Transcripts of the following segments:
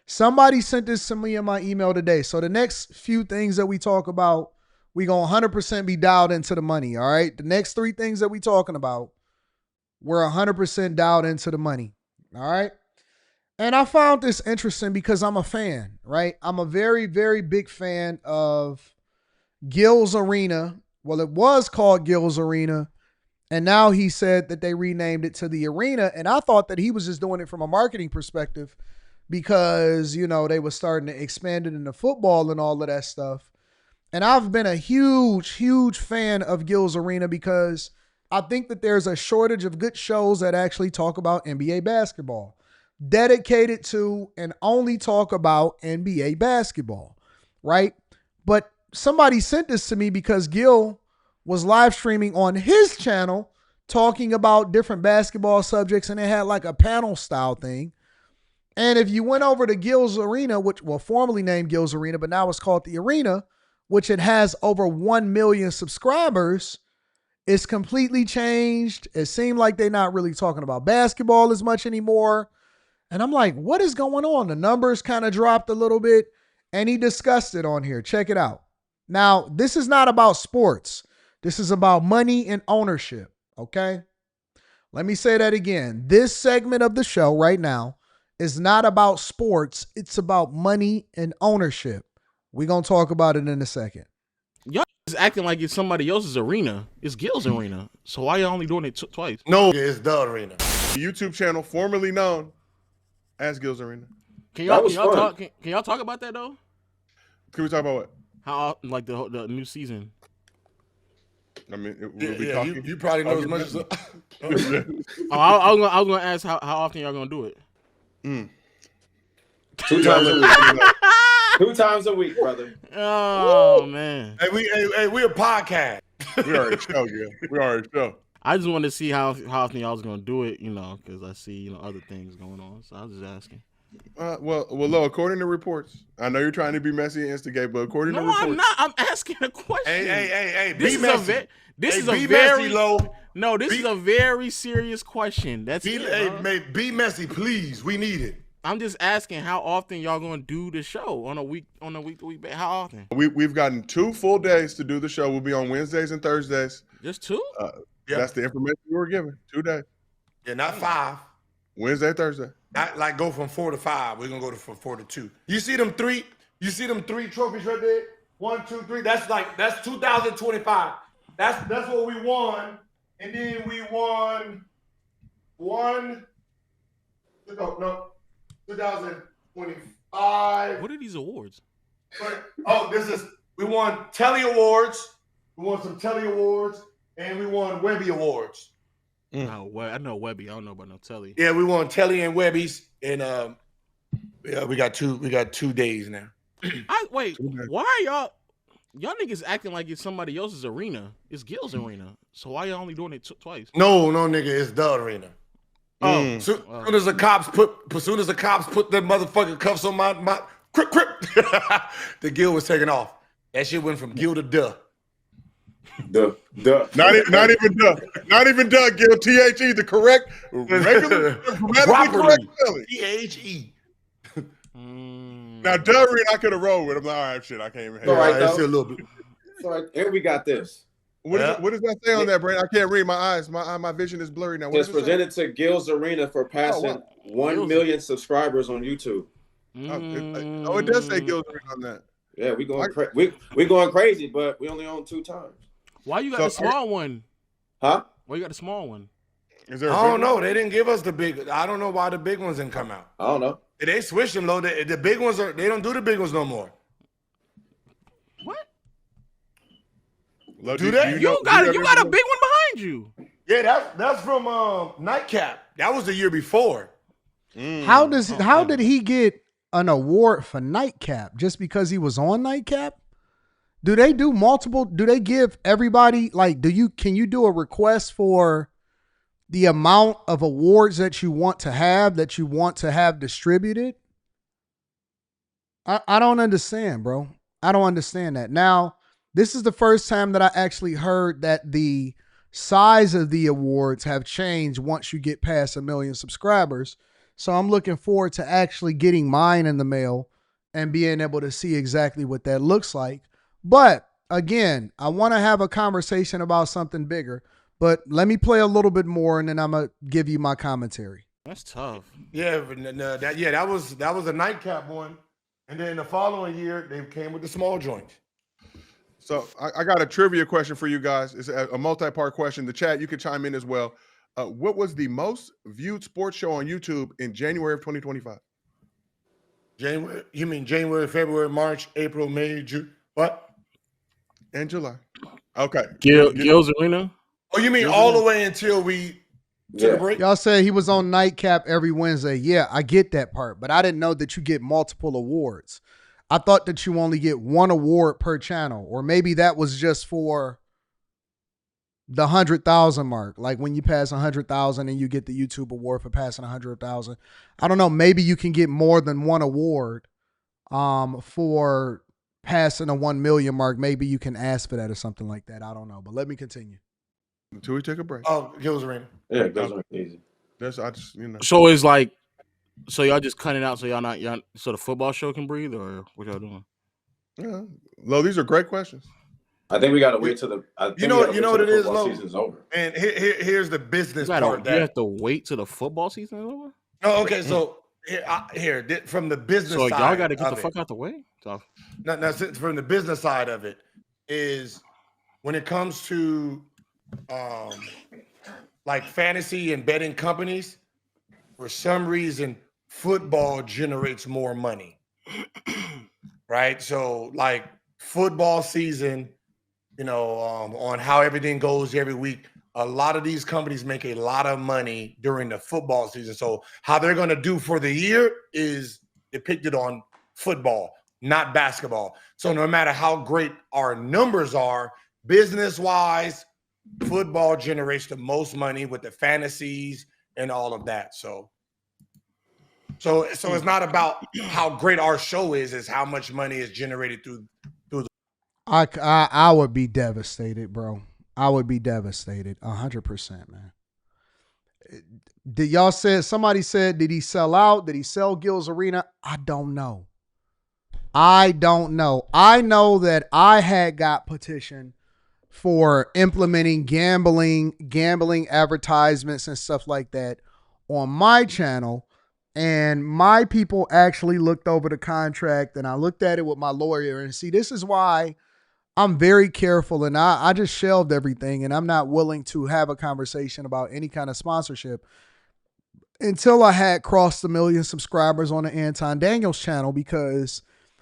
Somebody sent this to me in my email today. So the next few things that we talk about, we going to 100% be dialed into the money, all right? The next 3 things that we talking about, we're 100% dialed into the money, all right? And I found this interesting because I'm a fan, right? I'm a very, very big fan of Gills Arena. Well, it was called Gills Arena, and now he said that they renamed it to the Arena, and I thought that he was just doing it from a marketing perspective because, you know, they were starting to expand it into football and all of that stuff. And I've been a huge, huge fan of Gills Arena because I think that there's a shortage of good shows that actually talk about NBA basketball, dedicated to and only talk about NBA basketball, right? But somebody sent this to me because Gil was live streaming on his channel talking about different basketball subjects, and it had like a panel style thing. And if you went over to Gills Arena, which was formerly named Gills Arena, but now it's called the Arena, which it has over 1 million subscribers, it's completely changed. It seemed like they're not really talking about basketball as much anymore. And I'm like, what is going on? The numbers kind of dropped a little bit, and he discussed it on here. Check it out. Now, this is not about sports. This is about money and ownership, okay? Let me say that again. This segment of the show right now is not about sports. It's about money and ownership. We're going to talk about it in a second. Y'all is acting like it's somebody else's arena. It's Gills Arena. So why y'all only doing it twice? No, it's the Arena. The YouTube channel formerly known as Gills Arena. Can y'all talk about that though? Can we talk about what? How like the new season? I mean, we'll be talking. You probably know as much as. I was gonna ask how often y'all gonna do it. 2 times a week. 2 times a week, brother. Oh Woo! Man. Hey, we a podcast. We already show, yeah. We already show. I just wanted to see how often y'all was gonna do it, you know, because I see, you know, other things going on. So I was just asking. Well, Lo, according to reports, I know you're trying to be messy and instigate, but according to reports, I'm not. I'm asking a question. Hey, this be is messy. This is be a very messy, Lo. No, this is a very serious question. That's it, be messy, please. We need it. I'm just asking how often y'all gonna do the show on a week to week basis. How often? we've gotten 2 full days to do the show. We'll be on Wednesdays and Thursdays. Just 2? Yeah. That's the information we were given. 2 days. Yeah, not 5. Wednesday, Thursday. Not like go from 4 to 5. We're gonna go from 4 to 2. You see them 3? You see them 3 trophies right there? 1, 2, 3. That's 2025. That's what we won, and then we won 2025. What are these awards? We won Telly Awards. We won some Telly Awards, and we won Webby Awards. Oh, I know Webby. I don't know about no Telly. Yeah, we won Telly and Webby's, and we got 2 days now. Wait, why are y'all niggas acting like it's somebody else's arena? It's Gills Arena. So why y'all only doing it twice? No, nigga, it's the Arena. Soon as the cops put the motherfucking cuffs on my crip, the Gil was taken off. That shit went from Gil to duh. Duh. Not even duh, Gil. THE, the correct, regular, grammatically correct spelling. THE. Now, duh, I could have rolled with him. All right, shit, I can't even. All right, It's a little bit. All right, and we got this. What does that say on that, Brandon? I can't read. My eyes, my vision is blurry now. It's presented to Gills Arena for passing 1 million subscribers on YouTube. It does say Gills Arena on that. Yeah, we going crazy, but we only own 2 times. Why you got the small one? Huh? Why you got the small one? Is there? I don't know. They didn't give us the big. I don't know why the big ones didn't come out. I don't know. They switched them though. The big ones they don't do the big ones no more. What? Do they? You got a big one behind you. Yeah, that's from Nightcap. That was the year before. How did he get an award for Nightcap just because he was on Nightcap? Do they do multiple? Do they give everybody like? Can you do a request for the amount of awards that you want to have distributed? I don't understand, bro. I don't understand that. Now, this is the first time that I actually heard that the size of the awards have changed once you get past 1 million subscribers. So I'm looking forward to actually getting mine in the mail and being able to see exactly what that looks like. But again, I want to have a conversation about something bigger. But let me play a little bit more, and then I'm gonna give you my commentary. That's tough. Yeah, that was a nightcap one, and then the following year they came with the small joints. So I got a trivia question for you guys. It's a multi-part question. The chat, you can chime in as well. What was the most viewed sports show on YouTube in January of 2025? January? You mean January, February, March, April, May, June? What? And July. Okay. Gills Arena. Oh, you mean all the way until we took a break? Y'all said he was on Nightcap every Wednesday. Yeah, I get that part, but I didn't know that you get multiple awards. I thought that you only get one award per channel, or maybe that was just for the 100,000 mark. Like when you pass 100,000 and you get the YouTube award for passing 100,000. I don't know. Maybe you can get more than one award for passing a 1 million mark. Maybe you can ask for that or something like that. I don't know, but let me continue. Until we take a break. Oh, Gills Arena. Yeah, Gills Arena easy. So it's like, so y'all just cutting out so y'all so the football show can breathe, or what y'all doing? Yeah, Lo, these are great questions. I think we got to wait till the. You know what it is, Lo? Season's over. And here's the business part. You have to wait till the football season is over. Oh, okay. So from the business so side, y'all got to get the fuck out the way. So. Now, from the business side of it is when it comes to like fantasy and betting companies, for some reason, football generates more money, right? So like football season, on how everything goes every week, a lot of these companies make a lot of money during the football season. So how they're going to do for the year is depicted on football, not basketball. So no matter how great our numbers are, business-wise, football generates the most money with the fantasies and all of that. So it's not about how great our show is, it's how much money is generated through the. I would be devastated, bro. I would be devastated 100%, man. Somebody said, did he sell out? Did he sell Gills Arena? I don't know. I know that I had got petitioned for implementing gambling advertisements and stuff like that on my channel. And my people actually looked over the contract, and I looked at it with my lawyer, and see, this is why I'm very careful, and I just shelved everything, and I'm not willing to have a conversation about any kind of sponsorship until I had crossed 1 million subscribers on the Anton Daniels channel, because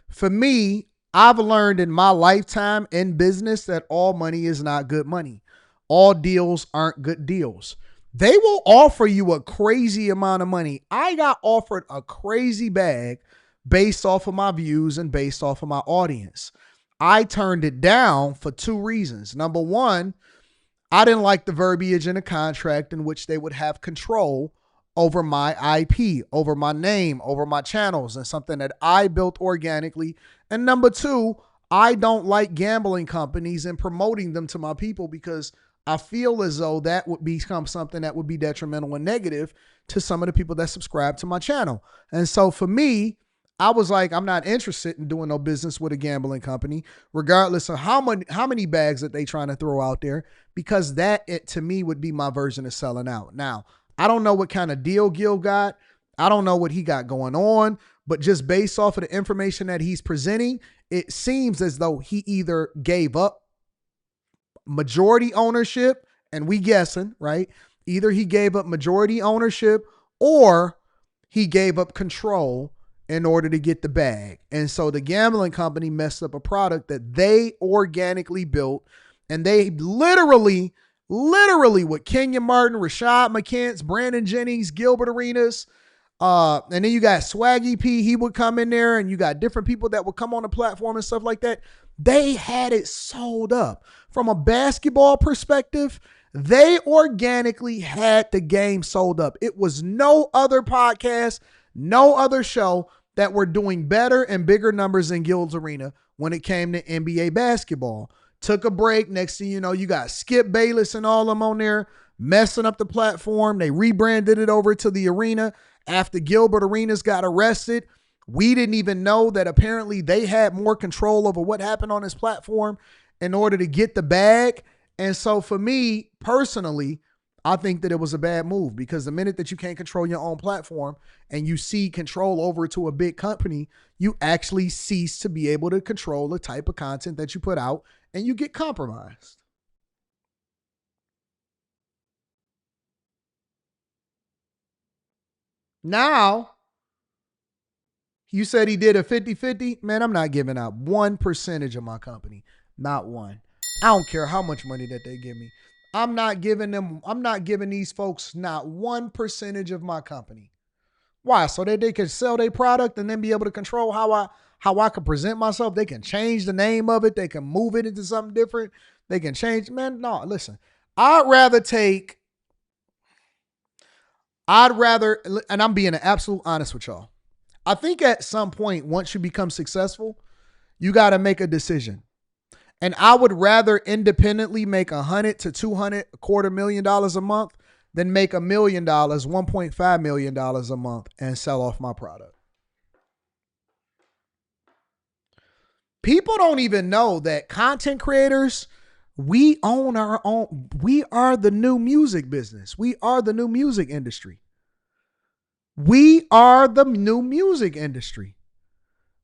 for me, I've learned in my lifetime in business that all money is not good money. All deals aren't good deals. They will offer you a crazy amount of money. I got offered a crazy bag based off of my views and based off of my audience. I turned it down for 2 reasons. Number one, I didn't like the verbiage in a contract in which they would have control over my IP, over my name, over my channels, and something that I built organically. And number two, I don't like gambling companies and promoting them to my people, because I feel as though that would become something that would be detrimental and negative to some of the people that subscribe to my channel. And so for me, I was like, I'm not interested in doing no business with a gambling company, regardless of how many bags that they trying to throw out there, because to me would be my version of selling out. Now, I don't know what kind of deal Gil got. I don't know what he got going on, but just based off of the information that he's presenting, it seems as though he either gave up majority ownership, and we guessing, right? Either he gave up majority ownership or he gave up control in order to get the bag. And so the gambling company messed up a product that they organically built, and they literally with Kenya Martin, Rashad McCants, Brandon Jennings, Gilbert Arenas, and then you got Swaggy P, he would come in there, and you got different people that would come on the platform and stuff like that. They had it sold up. From a basketball perspective, they organically had the game sold up. It was no other podcast, no other show that were doing better and bigger numbers than Gills Arena when it came to NBA basketball. Took a break. Next thing you know, you got Skip Bayless and all of them on there. messing up the platform. They rebranded it over to the Arena after Gilbert Arenas got arrested. We didn't even know that apparently they had more control over what happened on this platform in order to get the bag. And so for me personally, I think that it was a bad move, because the minute that you can't control your own platform and you cede control over to a big company, you actually cease to be able to control the type of content that you put out, and you get compromised. Now, you said he did a 50-50. Man, I'm not giving out 1% of my company. Not one. I don't care how much money that they give me. I'm not giving these folks not 1% of my company. Why? So that they can sell their product and then be able to control how I can present myself. They can change the name of it. They can move it into something different. They can change. Man, no, listen. I'd rather, and I'm being absolute honest with y'all. I think at some point, once you become successful, you got to make a decision. And I would rather independently make $100 to $200, $250,000 a month than make $1 million, $1.5 million a month and sell off my product. People don't even know that content creators, we own our own. We are the new music business. We are the new music industry. We are the new music industry.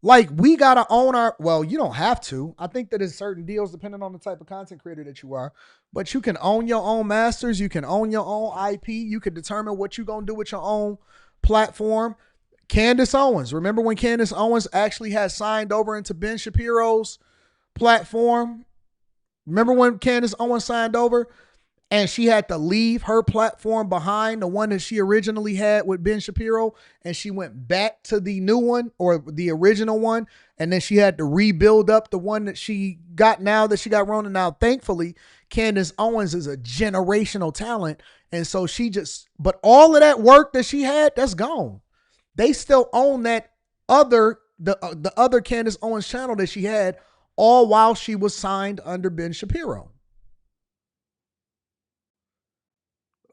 Like, we got to own well, you don't have to. I think that there's certain deals depending on the type of content creator that you are, but you can own your own masters. You can own your own IP. You can determine what you're going to do with your own platform. Candace Owens. Remember when Candace Owens actually had signed over into Ben Shapiro's platform? Remember when Candace Owens signed over? And she had to leave her platform behind, the one that she originally had with Ben Shapiro, and she went back to the new one, or the original one, and then she had to rebuild up the one that she got now that she got Rona. Now, thankfully, Candace Owens is a generational talent, and so but all of that work that she had, that's gone. They still own that the other Candace Owens channel that she had, all while she was signed under Ben Shapiro.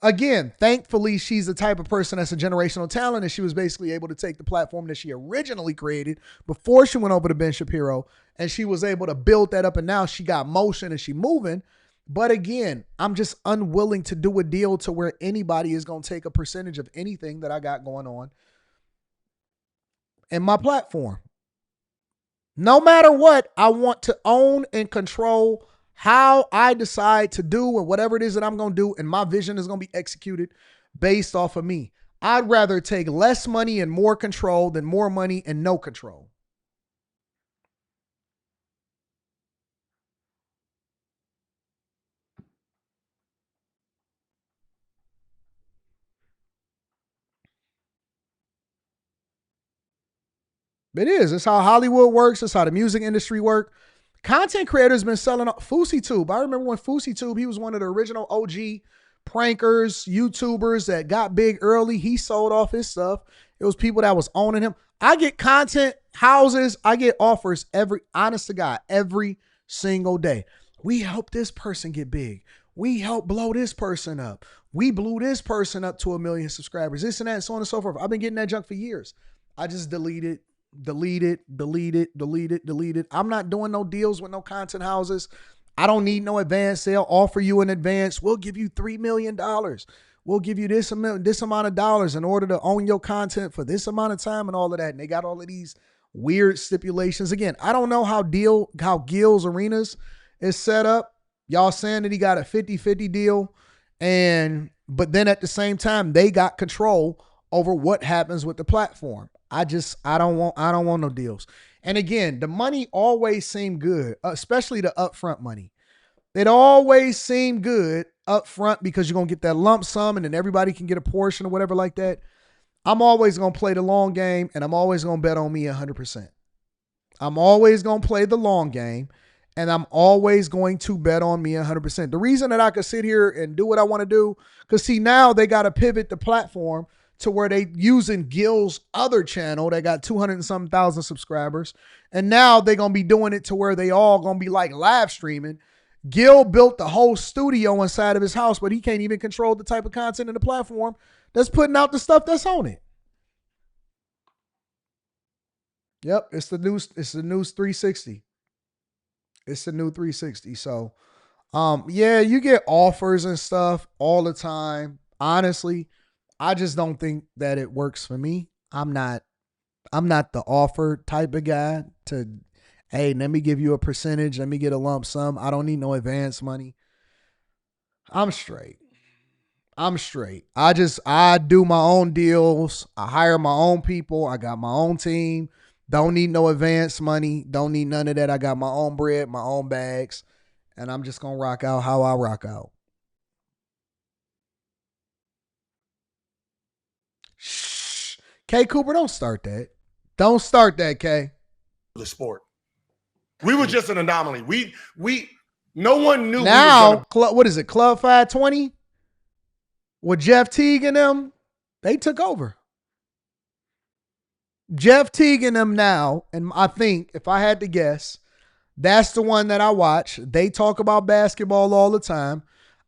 Again, thankfully, she's the type of person that's a generational talent, and she was basically able to take the platform that she originally created before she went over to Ben Shapiro, and she was able to build that up, and now she got motion and she moving. But again, I'm just unwilling to do a deal to where anybody is going to take a percentage of anything that I got going on in my platform. No matter what, I want to own and control how I decide to do and whatever it is that I'm going to do, and my vision is going to be executed based off of me. I'd rather take less money and more control than more money and no control. It is. It's how Hollywood works. It's how the music industry works. Content creators been selling FouseyTube. I remember when FouseyTube, he was one of the original OG prankers, YouTubers that got big early. He sold off his stuff. It was people that was owning him. I get content houses. I get offers honest to God, every single day. We help this person get big. We help blow this person up. We blew this person up to 1 million subscribers. This and that, and so on and so forth. I've been getting that junk for years. I just delete it. I'm not doing no deals with no content houses. I don't need no advance sale. Offer you an advance. We'll give you $3 million. We'll give you this amount of dollars in order to own your content for this amount of time and all of that. And they got all of these weird stipulations. Again, I don't know how Gills Arenas is set up. Y'all saying that he got a 50-50 deal. But then at the same time, they got control over what happens with the platform. I don't want no deals. And again, the money always seemed good, especially the upfront money. It always seemed good up front because you're going to get that lump sum and then everybody can get a portion or whatever like that. I'm always going to play the long game, and I'm always going to bet on me 100%. I'm always going to play the long game, and I'm always going to bet on me 100%. The reason that I could sit here and do what I want to do, because see, now they got to pivot the platform to where they using Gil's other channel that got 200 and some thousand subscribers. And now they're going to be doing it to where they all going to be like live streaming. Gil built the whole studio inside of his house, but he can't even control the type of content in the platform that's putting out the stuff that's on it. Yep, it's the new 360. It's the new 360. So, yeah, you get offers and stuff all the time. Honestly, I just don't think that it works for me. I'm not the offer type of guy to, hey, let me give you a percentage, let me get a lump sum. I don't need no advance money. I'm straight. I do my own deals. I hire my own people. I got my own team. Don't need no advance money. Don't need none of that. I got my own bread, my own bags, and I'm just going to rock out how I rock out. Shh. K. Cooper, don't start that. Don't start that, K. The sport. We were just an anomaly. We no one knew. Now, what is it? Club 520 with Jeff Teague and them, they took over. Jeff Teague and them now, and I think if I had to guess, that's the one that I watch. They talk about basketball all the time.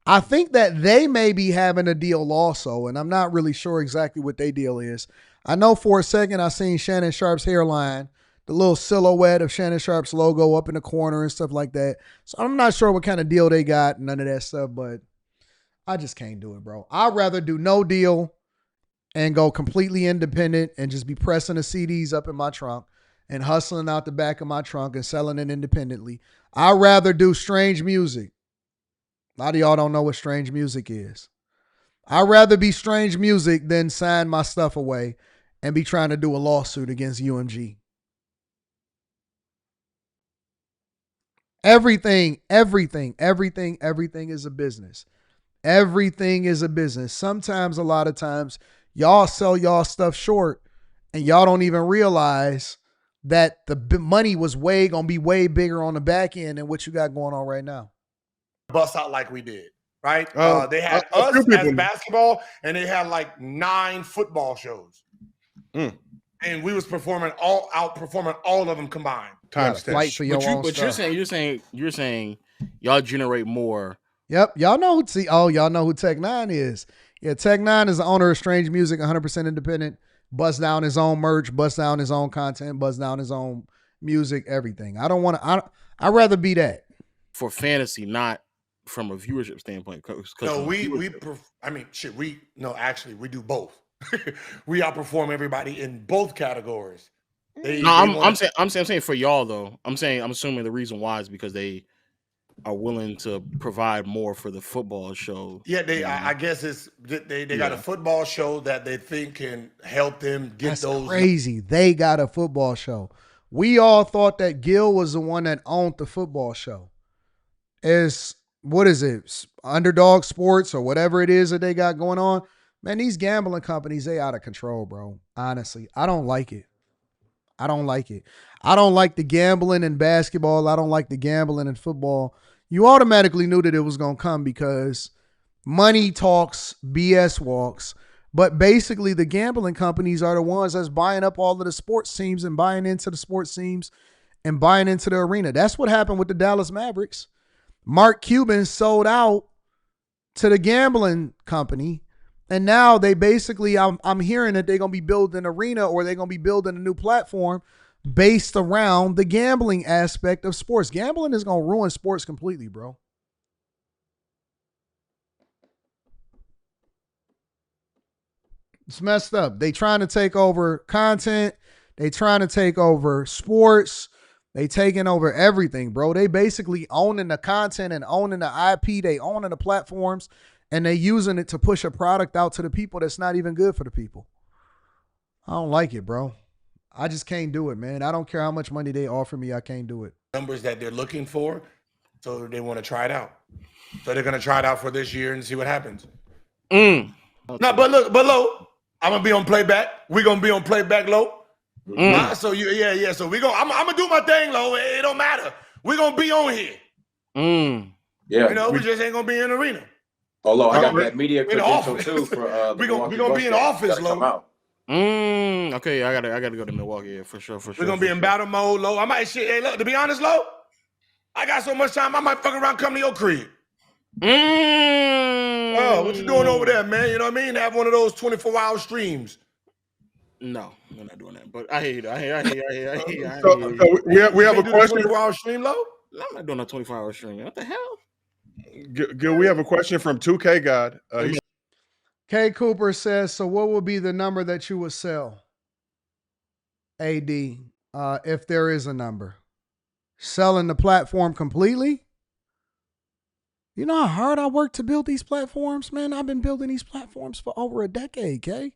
I think that they may be having a deal also, and I'm not really sure exactly what their deal is. I know for a second I seen Shannon Sharp's hairline, the little silhouette of Shannon Sharp's logo up in the corner and stuff like that. So I'm not sure what kind of deal they got, none of that stuff, but I just can't do it, bro. I'd rather do no deal and go completely independent and just be pressing the CDs up in my trunk and hustling out the back of my trunk and selling it independently. I'd rather do strange music. A lot of y'all don't know what strange music is. I'd rather be strange music than sign my stuff away and be trying to do a lawsuit against UMG. Everything is a business. Everything is a business. Sometimes, a lot of times, y'all sell y'all stuff short and y'all don't even realize that the money was gonna be way bigger on the back end than what you got going on right now. Bust out like we did, right? They had us as basketball, and they had like 9 football shows. And we was outperforming all of them combined. Times 10. Fight for your own But stuff. you're saying y'all generate more. Yep, y'all know who Tech Nine is. Yeah, Tech Nine is the owner of Strange Music, 100% independent. Bust down his own merch, bust down his own content, bust down his own music, everything. I'd rather be that for fantasy, not from a viewership standpoint. No, we do both. We outperform everybody in both categories. I'm saying for y'all though. I'm assuming the reason why is because they are willing to provide more for the football show. Yeah, I guess it's they got a football show that they think can help them get That's those. Crazy. They got a football show. We all thought that Gil was the one that owned the football show. What is it? Underdog Sports or whatever it is that they got going on. Man, these gambling companies, they out of control, bro. Honestly, I don't like it. I don't like the gambling in basketball. I don't like the gambling in football. You automatically knew that it was going to come because money talks, BS walks. But basically, the gambling companies are the ones that's buying up all of the sports teams and buying into the sports teams and buying into the arena. That's what happened with the Dallas Mavericks. Mark Cuban sold out to the gambling company. And now they basically, I'm hearing that they're going to be building an arena or they're going to be building a new platform based around the gambling aspect of sports. Gambling is going to ruin sports completely, bro. It's messed up. They trying to take over content. They trying to take over sports. They taking over everything, bro. They basically owning the content and owning the IP. They owning the platforms. And they using it to push a product out to the people that's not even good for the people. I don't like it, bro. I just can't do it, man. I don't care how much money they offer me. I can't do it. Numbers that they're looking for, so they want to try it out. So they're going to try it out for this year and see what happens. Okay. No, but low, I'm going to be on playback. We're going to be on playback, low. So yeah. So I'm going to do my thing, low. It don't matter. We're going to be on here. Yeah. We just ain't going to be in the arena. Although I got that media credential too for we're gonna be in office, low. Okay, I gotta go to Milwaukee for sure. We're gonna be in battle mode, low. I might shit. Hey, look, to be honest, low, I got so much time, I might fuck around, come to your crib. Mm. Oh, what you doing over there, man? You know what I mean? Have one of those 24-hour streams. No, we're not doing that. But I hear you. I hear you. So we have a question. 24-hour stream, low? I'm not doing a 24-hour stream. What the hell? Gil, we have a question from 2K God. K Cooper says, so what would be the number that you would sell? AD, if there is a number. Selling the platform completely? You know how hard I worked to build these platforms, man? I've been building these platforms for over a decade, K.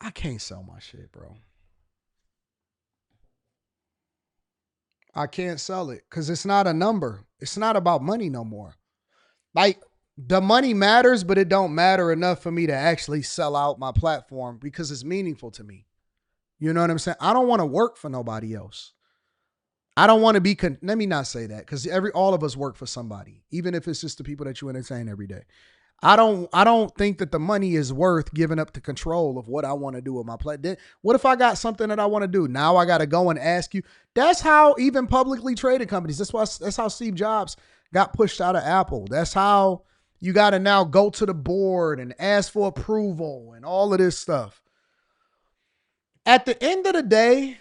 I can't sell my shit, bro. I can't sell it because it's not a number. It's not about money no more. Like, the money matters, but it don't matter enough for me to actually sell out my platform because it's meaningful to me. You know what I'm saying? I don't want to work for nobody else. I don't want to be, let me not say that because all of us work for somebody, even if it's just the people that you entertain every day. I don't think that the money is worth giving up the control of what I want to do with my platform. What if I got something that I want to do? Now I got to go and ask you. That's how even publicly traded companies, that's how Steve Jobs got pushed out of Apple. That's how you got to now go to the board and ask for approval and all of this stuff. At the end of the day,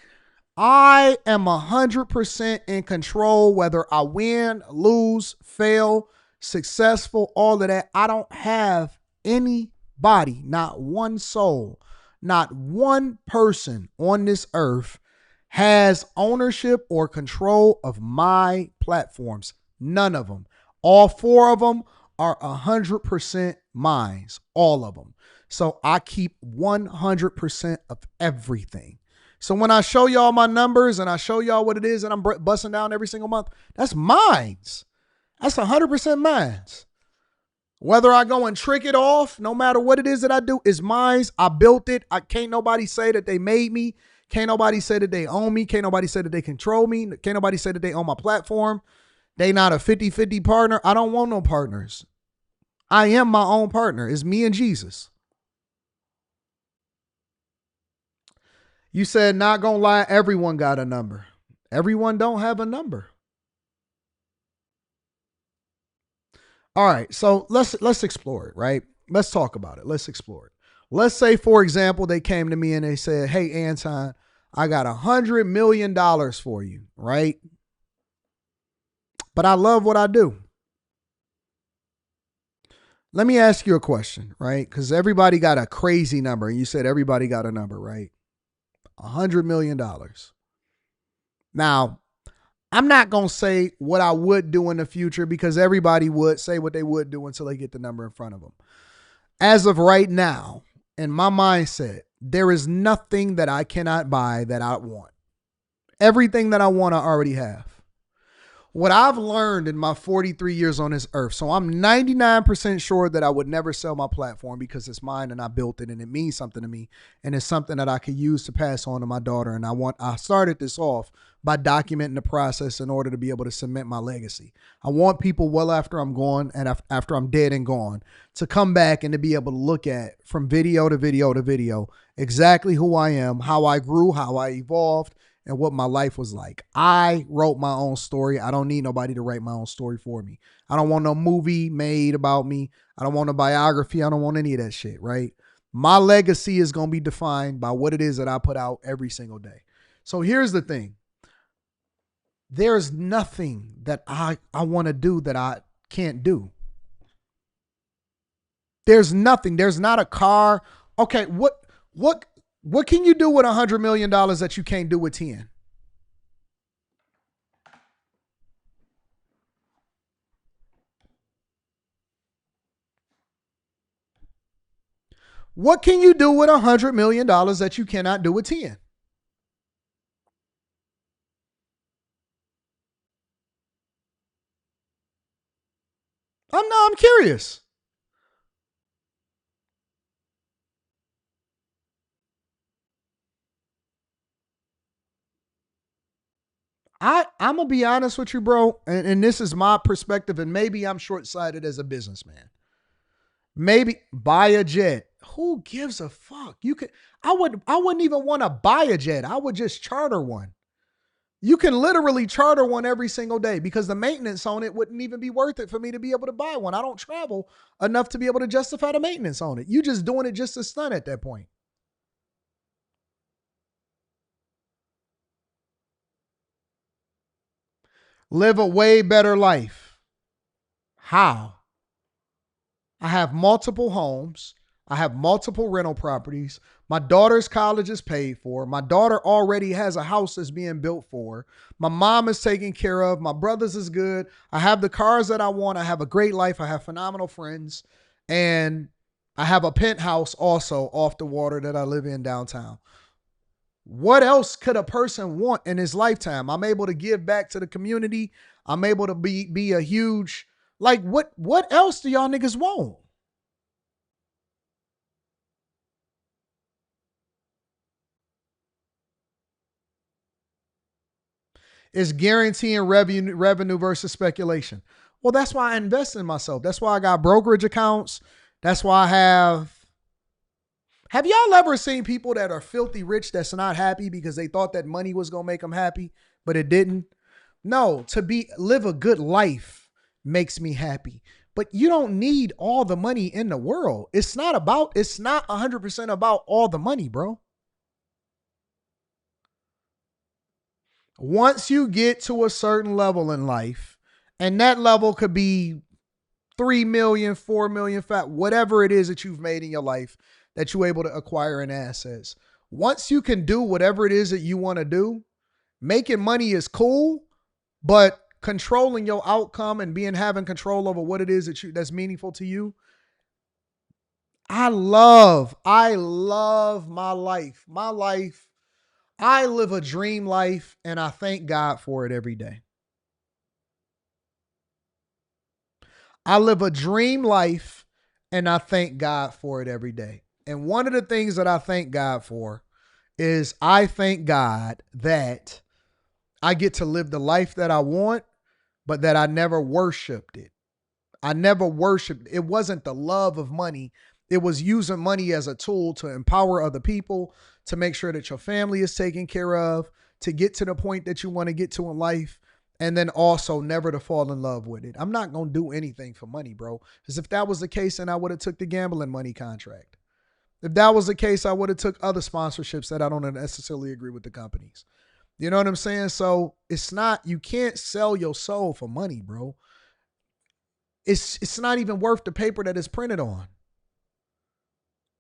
I am 100% in control, whether I win, lose, fail, successful, all of that. I don't have anybody, not one soul, not one person on this earth has ownership or control of my platforms. None of them. All 4 of them are 100% mine, all of them. So I keep 100% of everything. So when I show y'all my numbers and I show y'all what it is that I'm busting down every single month, that's mine. That's 100% mine. Whether I go and trick it off, no matter what it is that I do, is mine. I built it. I can't nobody say that they made me. Can't nobody say that they own me. Can't nobody say that they control me. Can't nobody say that they own my platform. They not a 50-50 partner. I don't want no partners. I am my own partner. It's me and Jesus. You said, not gonna lie, everyone got a number. Everyone don't have a number. All right, so let's explore it, right? Let's talk about it. Let's explore it. Let's say, for example, they came to me and they said, hey, Anton, I got $100 million for you, right? But I love what I do. Let me ask you a question, right? Because everybody got a crazy number. And you said everybody got a number, right? $100 million. Now, I'm not going to say what I would do in the future because everybody would say what they would do until they get the number in front of them. As of right now, in my mindset, there is nothing that I cannot buy that I want. Everything that I want, I already have. What I've learned in my 43 years on this earth, so I'm 99% sure that I would never sell my platform because it's mine and I built it and it means something to me and it's something that I could use to pass on to my daughter. And I started this off by documenting the process in order to be able to cement my legacy. I want people well after I'm gone and after I'm dead and gone to come back and to be able to look at from video to video to video exactly who I am, how I grew, how I evolved, and what my life was like. I wrote my own story. I don't need nobody to write my own story for me. I don't want no movie made about me. I don't want a biography. I don't want any of that shit, right? My legacy is going to be defined by what it is that I put out every single day. So here's the thing. There's nothing that I want to do that I can't do. There's nothing. There's not a car. Okay, what can you do with $100 million that you can't do with 10? What can you do with $100 million that you cannot do with 10? I'm curious. I'm going to be honest with you, bro. And this is my perspective. And maybe I'm short-sighted as a businessman. Maybe buy a jet. Who gives a fuck? I wouldn't even want to buy a jet. I would just charter one. You can literally charter one every single day because the maintenance on it wouldn't even be worth it for me to be able to buy one. I don't travel enough to be able to justify the maintenance on it. You just doing it just to stun at that point. Live a way better life. How? I have multiple homes. I have multiple rental properties. My daughter's college is paid for. My daughter already has a house that's being built for. My mom is taken care of. My brothers is good. I have the cars that I want. I have a great life. I have phenomenal friends. And I have a penthouse also off the water that I live in downtown. What else could a person want in his lifetime? I'm able to give back to the community. I'm able to be a huge, like, what else do y'all niggas want? It's guaranteeing revenue versus speculation. Well, that's why I invest in myself. That's why I got brokerage accounts. That's why I have y'all ever seen people that are filthy rich that's not happy because they thought that money was going to make them happy, but it didn't? No, live a good life makes me happy. But you don't need all the money in the world. It's not 100% about all the money, bro. Once you get to a certain level in life, and that level could be 3 million, 4 million, whatever it is that you've made in your life that you're able to acquire in assets. Once you can do whatever it is that you want to do, making money is cool, but controlling your outcome and having control over what it is that's meaningful to you. I love my life. My life, I live a dream life, and I thank God for it every day. I live a dream life, and I thank God for it every day. And one of the things that I thank God for is I thank God that I get to live the life that I want, but that I never worshiped it. I never worshiped. It wasn't the love of money. It was using money as a tool to empower other people, to make sure that your family is taken care of, to get to the point that you want to get to in life, and then also never to fall in love with it. I'm not going to do anything for money, bro. Because if that was the case, then I would have took the gambling money contract. If that was the case, I would have took other sponsorships that I don't necessarily agree with the companies. You know what I'm saying? So you can't sell your soul for money, bro. It's not even worth the paper that it's printed on.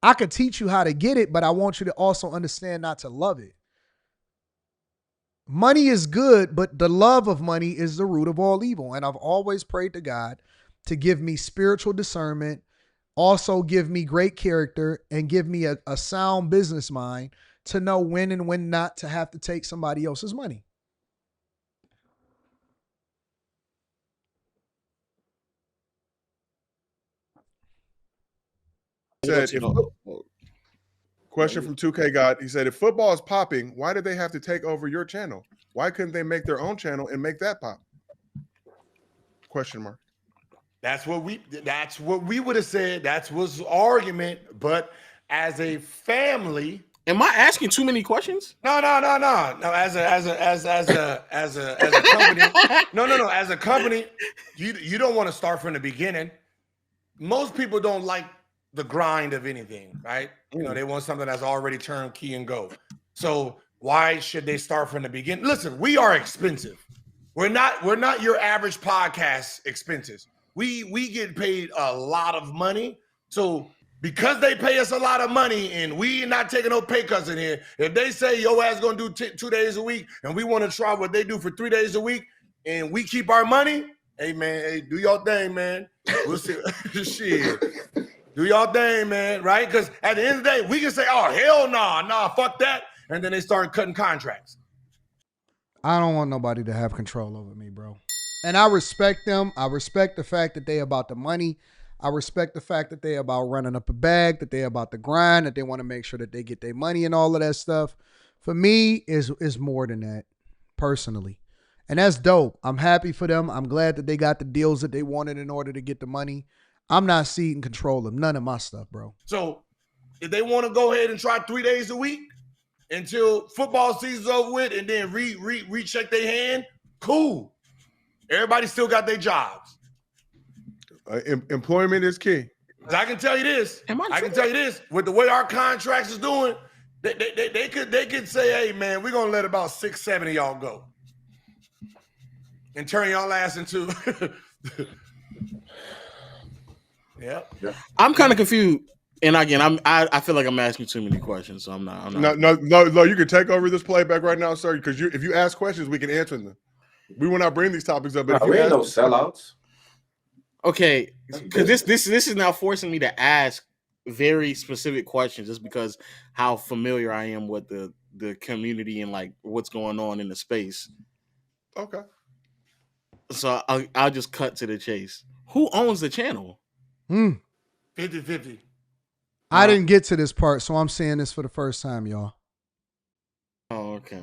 I could teach you how to get it, but I want you to also understand not to love it. Money is good, but the love of money is the root of all evil. And I've always prayed to God to give me spiritual discernment, also give me great character, and give me a sound business mind to know when and when not to have to take somebody else's money. Said, question from 2K God. He said, if football is popping, why did they have to take over your channel? Why couldn't they make their own channel and make that pop? Question mark. That's what we would have said. That was argument. But as a family, am I asking too many questions? No. As a company, no. As a company, you don't want to start from the beginning. Most people don't like the grind of anything, right? You know, they want something that's already turnkey and go. So why should they start from the beginning? Listen, we are expensive. We're not your average podcast expenses. We get paid a lot of money. So because they pay us a lot of money and we not taking no pay cuts in here, if they say your ass gonna do 2 days a week and we want to try what they do for 3 days a week and we keep our money, hey man, hey, do your thing, man. We'll see. Shit. Do y'all thing, man, right? Because at the end of the day, we can say, oh, hell nah, fuck that. And then they start cutting contracts. I don't want nobody to have control over me, bro. And I respect them. I respect the fact that they about the money. I respect the fact that they about running up a bag, that they about the grind, that they want to make sure that they get their money and all of that stuff. For me, is more than that, personally. And that's dope. I'm happy for them. I'm glad that they got the deals that they wanted in order to get the money. I'm not ceding control of none of my stuff, bro. So if they want to go ahead and try 3 days a week, until football season's over with, and then recheck their hand. Cool. Everybody still got their jobs. Employment is key. I can tell you this. I can tell you this. With the way our contracts is doing, they could say, "Hey, man, we're gonna let about 6, 7 of y'all go, and turn y'all ass into." Yeah. I'm kind of confused. And again, I feel like I'm asking too many questions, so I'm not. No. You can take over this playback right now, sir. Because if you ask questions, we can answer them. We will not bring these topics up. But we ain't no sellouts. Okay, because this is now forcing me to ask very specific questions, just because how familiar I am with the community and like what's going on in the space. Okay. So I'll just cut to the chase. Who owns the channel? 50-50. I didn't get to this part, so I'm saying this for the first time, y'all. Oh, okay.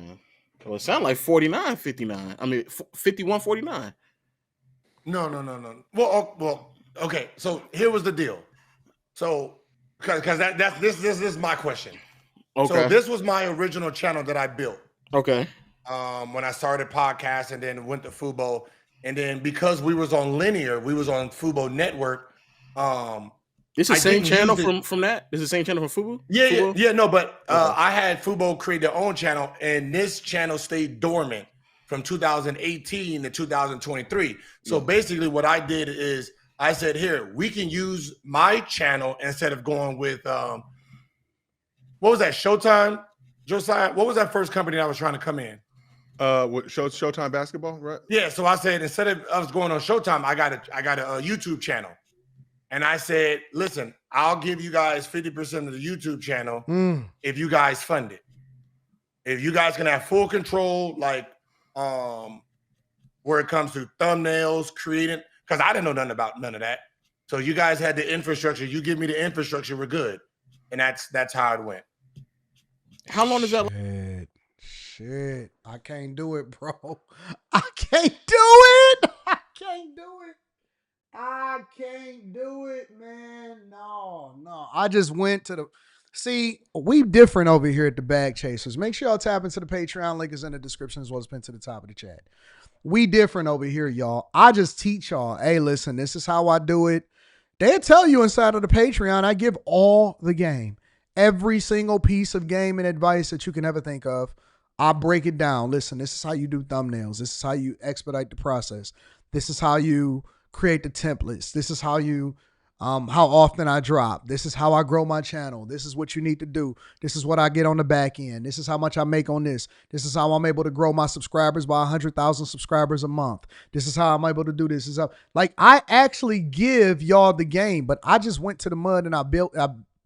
Well, it sounds like 49-59. I mean, 51-49. No. Well, okay. So here was the deal. So, because this is my question. Okay. So this was my original channel that I built. Okay. When I started podcast and then went to Fubo, and then because we was on linear, we was on Fubo Network. It's the same channel from that? It's the same channel from Fubo? Yeah. No, but I had Fubo create their own channel, and this channel stayed dormant from 2018 to 2023. So basically what I did is I said, here, we can use my channel instead of going with, what was that, Showtime? Josiah, what was that first company that was trying to come in? Showtime Basketball, right? Yeah, so I said, instead of us going on Showtime, I got a YouTube channel. And I said, listen, I'll give you guys 50% of the YouTube channel if you guys fund it. If you guys can have full control, like where it comes to thumbnails, creating, because I didn't know nothing about none of that. So you guys had the infrastructure. You give me the infrastructure, we're good. And that's how it went. How long does that? Shit. I can't do it, bro. I can't do it. I can't do it, man. No. I just went to the... See, we different over here at the Bag Chasers. Make sure y'all tap into the Patreon. Link is in the description as well as pinned to the top of the chat. We different over here, y'all. I just teach y'all, hey, listen, this is how I do it. They'll tell you inside of the Patreon, I give all the game. Every single piece of game and advice that you can ever think of, I break it down. Listen, this is how you do thumbnails. This is how you expedite the process. This is how you create the templates. This is how you, how often I drop. This is how I grow my channel. This is what you need to do. This is what I get on the back end. This is how much I make on this. This is how I'm able to grow my subscribers by 100,000 subscribers a month. This is how I'm able to do this. This is how, like, I actually give y'all the game, but I just went to the mud and I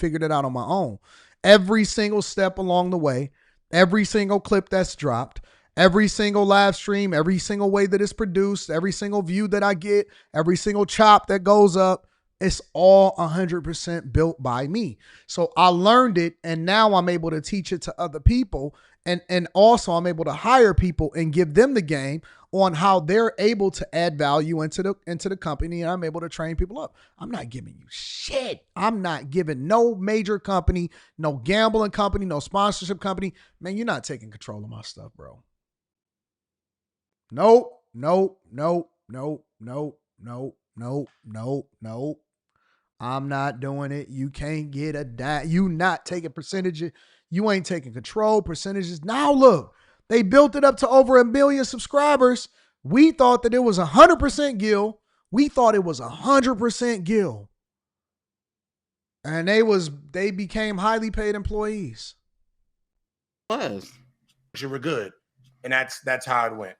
figured it out on my own. Every single step along the way, every single clip that's dropped, every single live stream, every single way that it's produced, every single view that I get, every single chop that goes up, it's all 100% built by me. So I learned it, and now I'm able to teach it to other people. And also I'm able to hire people and give them the game on how they're able to add value into the company, and I'm able to train people up. I'm not giving you shit. I'm not giving no major company, no gambling company, no sponsorship company. Man, you're not taking control of my stuff, bro. Nope. I'm not doing it. You can't get a dime. You not taking percentages. You ain't taking control, percentages. Now look, they built it up to over 1 million subscribers. We thought that it was 100% Gil. We thought it was 100% Gil. And they became highly paid employees. You were good. And that's how it went.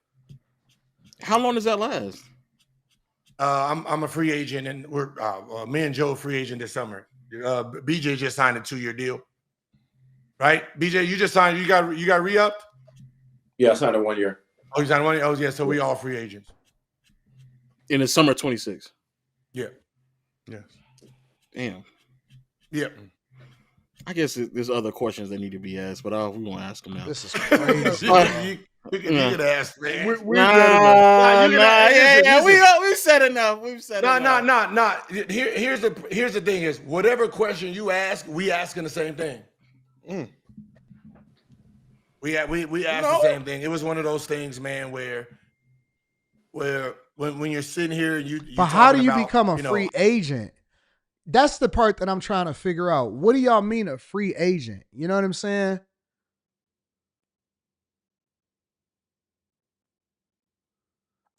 How long does that last? I'm a free agent, and we're me and Joe free agent this summer. BJ just signed a 2-year deal, right? BJ, you just signed. You got re-upped. Yeah, I signed a 1 year. Oh, you signed 1 year. Oh, yeah. So we all free agents In the summer 26. Yeah. Yes. Damn. Yeah. I guess there's other questions that need to be asked, but we won't ask them now. This is crazy. You can ask, man. We said enough. We've said enough. No. Here's the thing: is whatever question you ask, we asking the same thing. We asked the same thing. It was one of those things, man, where when you're sitting here, you. But how do you become a free agent? That's the part that I'm trying to figure out. What do y'all mean a free agent? You know what I'm saying?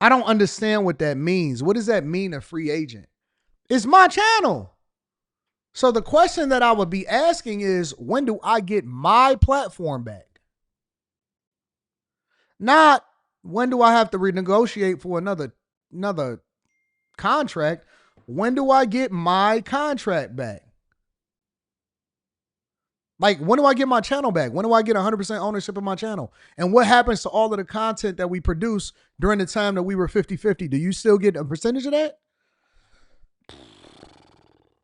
I don't understand what that means. What does that mean, a free agent? It's my channel. So the question that I would be asking is, when do I get my platform back? Not when do I have to renegotiate for another contract? When do I get my contract back? Like, when do I get my channel back? When do I get 100% ownership of my channel? And what happens to all of the content that we produce during the time that we were 50-50? Do you still get a percentage of that?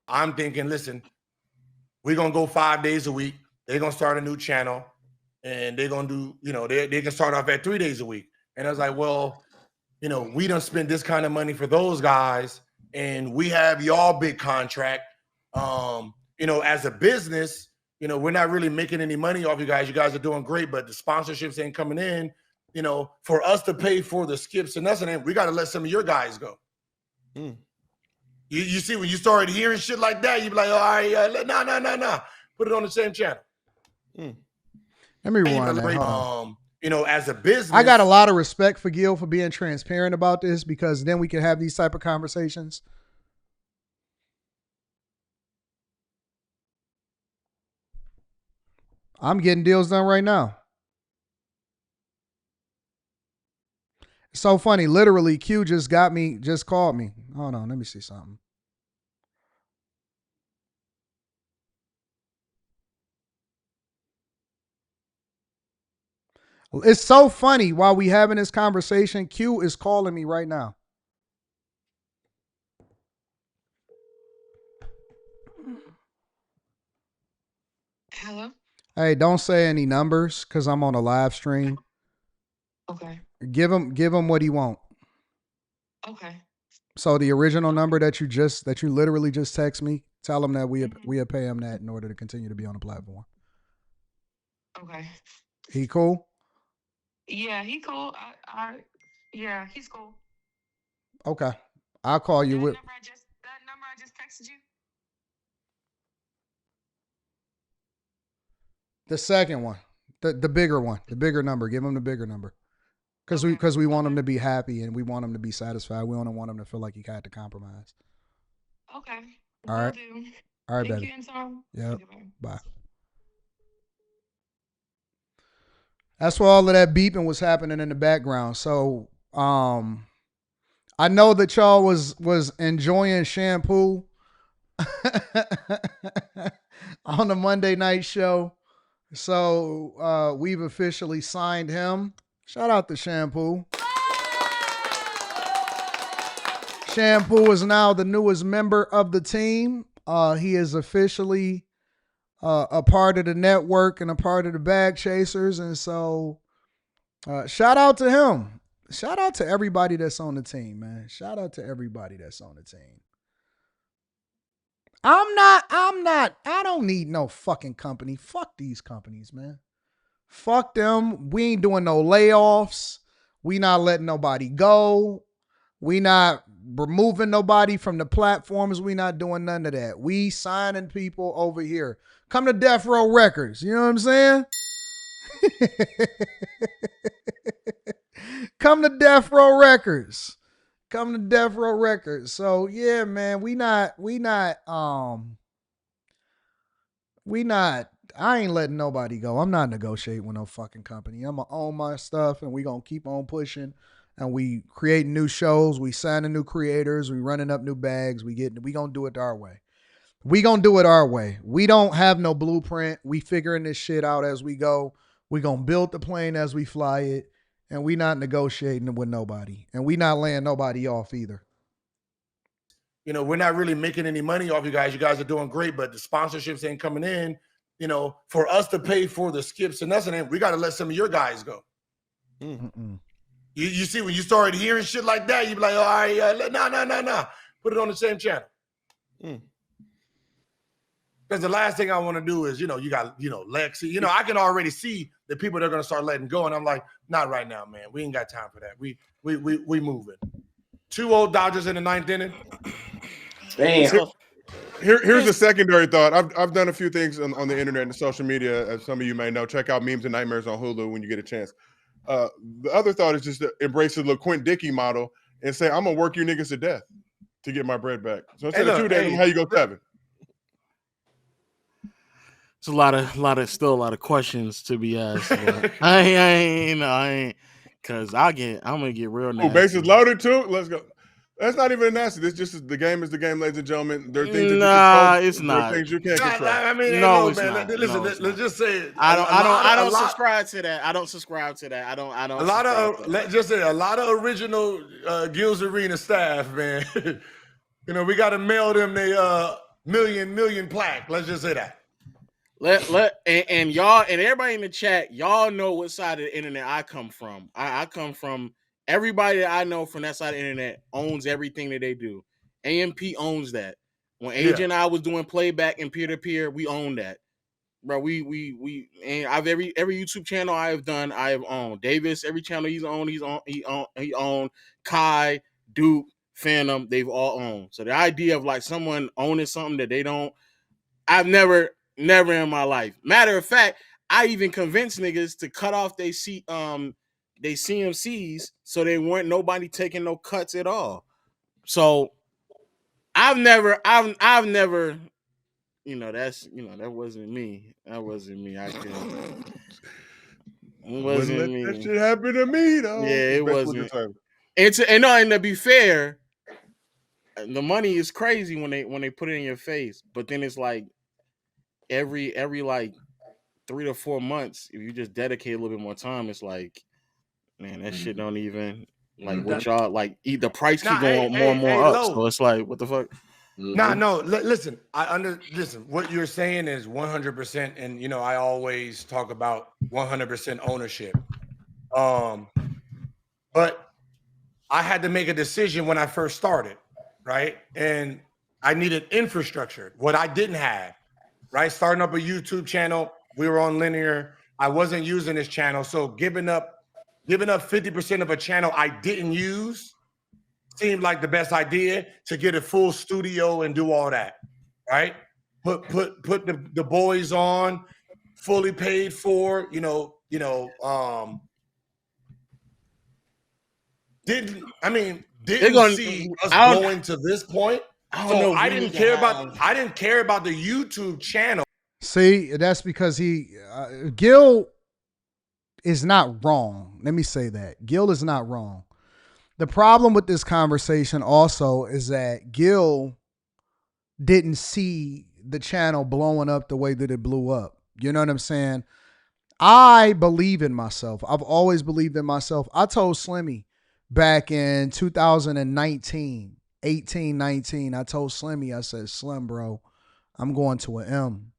I'm thinking, listen, we're going to go 5 days a week. They're going to start a new channel, and they're going to do, they can start off at 3 days a week. And I was like, well, we done spent this kind of money for those guys, and we have y'all big contract. As a business, we're not really making any money off you guys. You guys are doing great, but the sponsorships ain't coming in. For us to pay for the skips and nothing, we got to let some of your guys go. Mm. You see, when you started hearing shit like that, you be like, all right, no. Put it on the same channel. Mm. Let me rewind that. As a business, I got a lot of respect for Gil for being transparent about this, because then we can have these type of conversations. I'm getting deals done right now. It's so funny. Literally, Q just called me. Hold on, let me see something. It's so funny. While we having this conversation, Q is calling me right now. Hello? Hey, don't say any numbers because I'm on a live stream. Okay. Give him what he want. Okay. So the original number that you literally just text me, tell him that we'll pay him that in order to continue to be on the platform. Okay. He cool? Yeah, he cool. Yeah, he's cool. Okay. I'll call you with that number I just texted you? the second one. The bigger one. The bigger number. Give him the bigger number. Because we want him to be happy and we want him to be satisfied. We don't want him to feel like he had to compromise. Okay. All right. Do. All right, Thank baby. you, Anton. Yep. Okay, bye. That's why all of that beeping was happening in the background. So I know that y'all was enjoying Shampoo on the Monday night show. So we've officially signed him. Shout out to Shampoo. Shampoo is now the newest member of the team. He is officially a part of the network and a part of the Bag Chasers. And so shout out to him. Shout out to everybody that's on the team, man. Shout out to everybody that's on the team. I don't need no fucking company. Fuck these companies, man. Fuck them. We ain't doing no layoffs. We not letting nobody go. We not removing nobody from the platforms. We not doing none of that. We signing people over here. Come to Death Row Records. You know what I'm saying? Come to Death Row Records. Come to Death Row Records. So yeah, man, I ain't letting nobody go. I'm not negotiating with no fucking company. I'm gonna own my stuff and we gonna keep on pushing. And we creating new shows. We signing new creators. We running up new bags. We gonna do it our way. We gonna do it our way. We don't have no blueprint. We figuring this shit out as we go. We gonna build the plane as we fly it. And we not negotiating with nobody. And we not laying nobody off either. We're not really making any money off you guys. You guys are doing great, but the sponsorships ain't coming in. For us to pay for the skips and nothing, we got to let some of your guys go. Mm. You see, when you started hearing shit like that, you be like, all right, no. Put it on the same channel. Mm. Because the last thing I want to do is, you got, Lexi. I can already see the people that are going to start letting go. And I'm like, not right now, man. We ain't got time for that. We moving. 2 old Dodgers in the 9th inning. Damn. So, Here's a secondary thought. I've done a few things on the internet and social media, as some of you may know. Check out Memes and Nightmares on Hulu when you get a chance. The other thought is just to embrace the LaQuint Dickey model and say, I'm gonna work you niggas to death to get my bread back. So instead of 2 days, how you go 7? it's still a lot of questions to be asked. But I ain't, because I'm gonna get real nasty. Bases loaded too. Let's go. That's not even nasty. This just the game is the game, ladies and gentlemen. There are things that you can control. It's not. There are things you can't control. I mean, no, it's man. not. Listen, no, let's just say it. I don't subscribe to that. I don't subscribe to that. I don't. A lot of let's just say a lot of original Gills Arena staff, man. We got to mail them the million plaque. Let's just say that. And y'all and everybody in the chat, y'all know what side of the internet I come from. I come from everybody that I know from that side of the internet owns everything that they do. AMP owns that. When AJ and I was doing playback and peer-to-peer, we own that. Bro, we and I've every YouTube channel I have done, I have owned. Davis, every channel he owned. Kai, Duke, Phantom, they've all owned. So the idea of like someone owning something that they don't, I've never in my life. Matter of fact, I even convinced niggas to cut off they CMCs so they weren't nobody taking no cuts at all. So I've never, that wasn't me. That wasn't me. I couldn't. It wasn't me. That shit happened to me though. Yeah, it wasn't. And to be fair, the money is crazy when they put it in your face, but then it's like every like 3 to 4 months, if you just dedicate a little bit more time, it's like, man, that shit don't even like what y'all like. The price keep going more and more up, so it's like, what the fuck? Listen. Listen. What you're saying is 100%, and I always talk about 100% ownership. But I had to make a decision when I first started, right? And I needed infrastructure, what I didn't have. Right, starting up a YouTube channel, we were on linear. I wasn't using this channel, so giving up 50% of a channel I didn't use seemed like the best idea to get a full studio and do all that. Right, put the boys on, fully paid for. Didn't see us going to this point. I didn't care about the YouTube channel. See, that's because Gil is not wrong. Let me say that. Gil is not wrong. The problem with this conversation also is that Gil didn't see the channel blowing up the way that it blew up. You know what I'm saying? I believe in myself. I've always believed in myself. I told Slimmy back in 2019, 18, 19, I told Slimmy, I said, Slim, bro, I'm going to an M.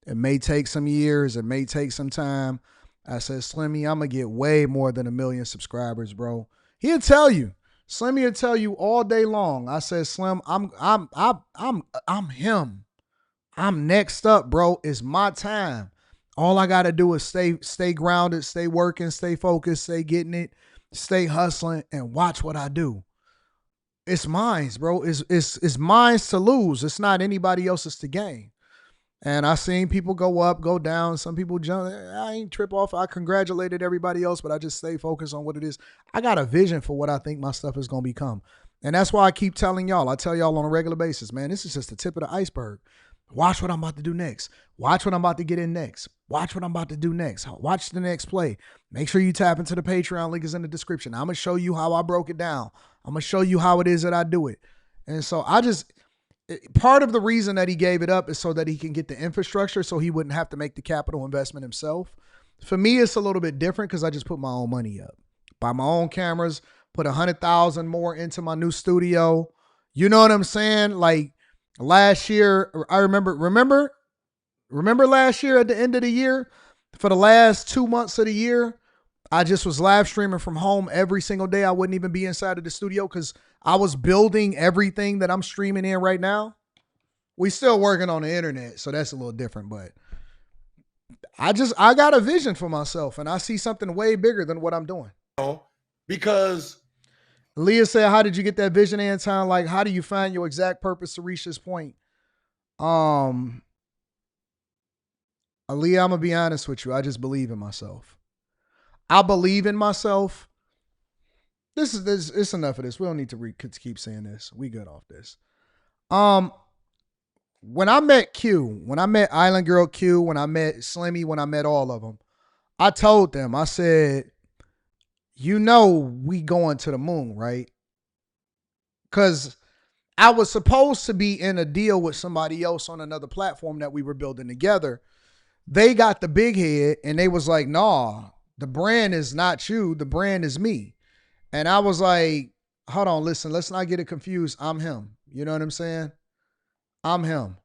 It may take some years. It may take some time. I said, Slimmy, I'm going to get way more than 1 million subscribers, bro. He'll tell you. Slimmy will tell you all day long. I said, Slim, I'm him. I'm next up, bro. It's my time. All I got to do is stay grounded, stay working, stay focused, stay getting it, stay hustling, and watch what I do. It's mine, bro. It's mine to lose. It's not anybody else's to gain. And I seen people go up, go down. Some people jump. I ain't trip off. I congratulated everybody else, but I just stay focused on what it is. I got a vision for what I think my stuff is going to become. And that's why I keep telling y'all. I tell y'all on a regular basis, man, this is just the tip of the iceberg. Watch what I'm about to do next. Watch what I'm about to get in next. Watch what I'm about to do next. Watch the next play. Make sure you tap into the Patreon. Link is in the description. I'm going to show you how I broke it down. I'm going to show you how it is that I do it. And so part of the reason that he gave it up is so that he can get the infrastructure so he wouldn't have to make the capital investment himself. For me, it's a little bit different because I just put my own money up. Buy my own cameras, put 100,000 more into my new studio. You know what I'm saying? Like last year, I remember last year at the end of the year, for the last 2 months of the year, I just was live streaming from home every single day. I wouldn't even be inside of the studio because I was building everything that I'm streaming in right now. We still working on the internet, so that's a little different. But I got a vision for myself, and I see something way bigger than what I'm doing. Because Leah said, "How did you get that vision, Anton? Like, how do you find your exact purpose to reach this point?" Aaliyah, I'm gonna be honest with you. I just believe in myself. I believe in myself. This. It's enough of this. We don't need to keep saying this. We good off this. When I met Q, when I met Island Girl Q, when I met Slimmy, when I met all of them, I told them, I said, we going to the moon, right? Because I was supposed to be in a deal with somebody else on another platform that we were building together. They got the big head and they was like, nah, the brand is not you. The brand is me. And I was like, hold on, listen, let's not get it confused. I'm him. You know what I'm saying? I'm him.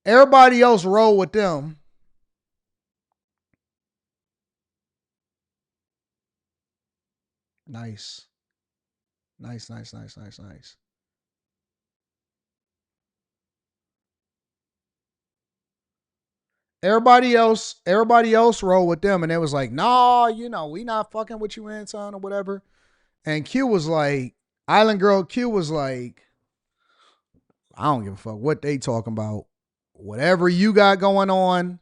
Everybody else roll with them. Nice. Nice. Everybody else roll with them. And it was like, nah, we not fucking with you, Anton, or whatever. And Q was like, Island Girl Q was like, I don't give a fuck what they talking about. Whatever you got going on,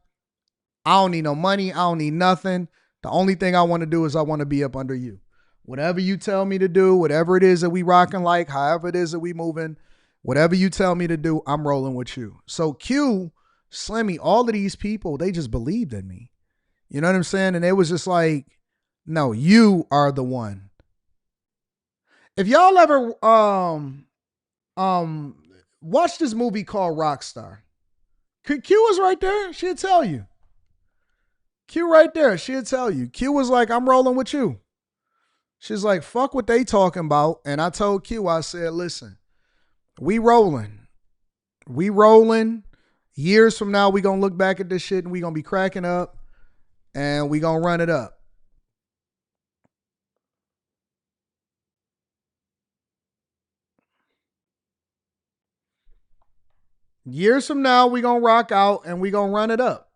I don't need no money. I don't need nothing. The only thing I want to do is I want to be up under you. Whatever you tell me to do, whatever it is that we rocking like, however it is that we moving, whatever you tell me to do, I'm rolling with you. So Q, Slimmy, all of these people, they just believed in me. You know what I'm saying? And it was just like, no, you are the one. If y'all ever watch this movie called Rockstar, Q was right there. She'd tell you. Q right there. She'd tell you. Q was like, I'm rolling with you. She's like, fuck what they talking about. And I told Q, I said, listen, we rolling. We rolling. Years from now, we going to look back at this shit and we going to be cracking up and we going to run it up. Years from now, we going to rock out and we going to run it up.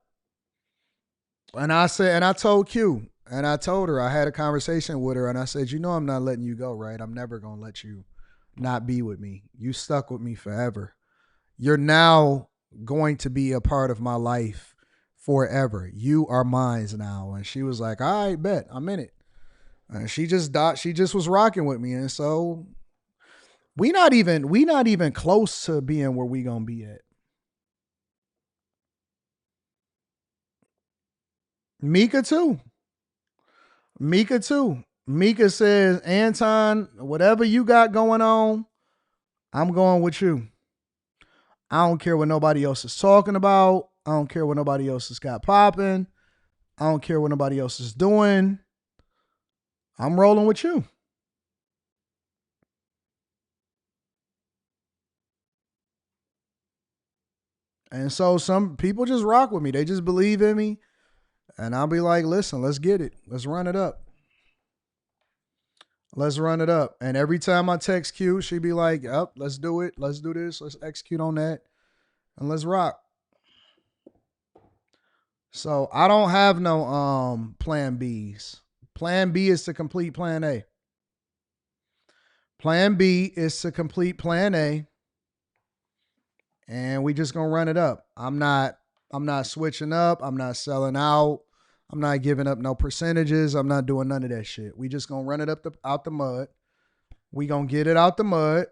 And I said, and I told Q, and I told her, I had a conversation with her and I said, I'm not letting you go, right? I'm never going to let you not be with me. You stuck with me forever. You're now going to be a part of my life forever. You are mine now. And she was like, all right, bet, I'm in it. And she just was rocking with me. And so we not even close to being where we gonna be at. Mika too. Mika says, Anton, whatever you got going on, I'm going with you. I don't care what nobody else is talking about. I don't care what nobody else has got popping. I don't care what nobody else is doing. I'm rolling with you. And so some people just rock with me. They just believe in me. And I'll be like, listen, let's get it. Let's run it up. Let's run it up. And every time I text Q, she'd be like, yep, let's do it. Let's do this. Let's execute on that. And let's rock. So I don't have no plan Bs. Plan B is to complete plan A. Plan B is to complete plan A. And we just gonna run it up. I'm not switching up. I'm not selling out. I'm not giving up no percentages. I'm not doing none of that shit. We just gonna run it up out the mud. We gonna get it out the mud.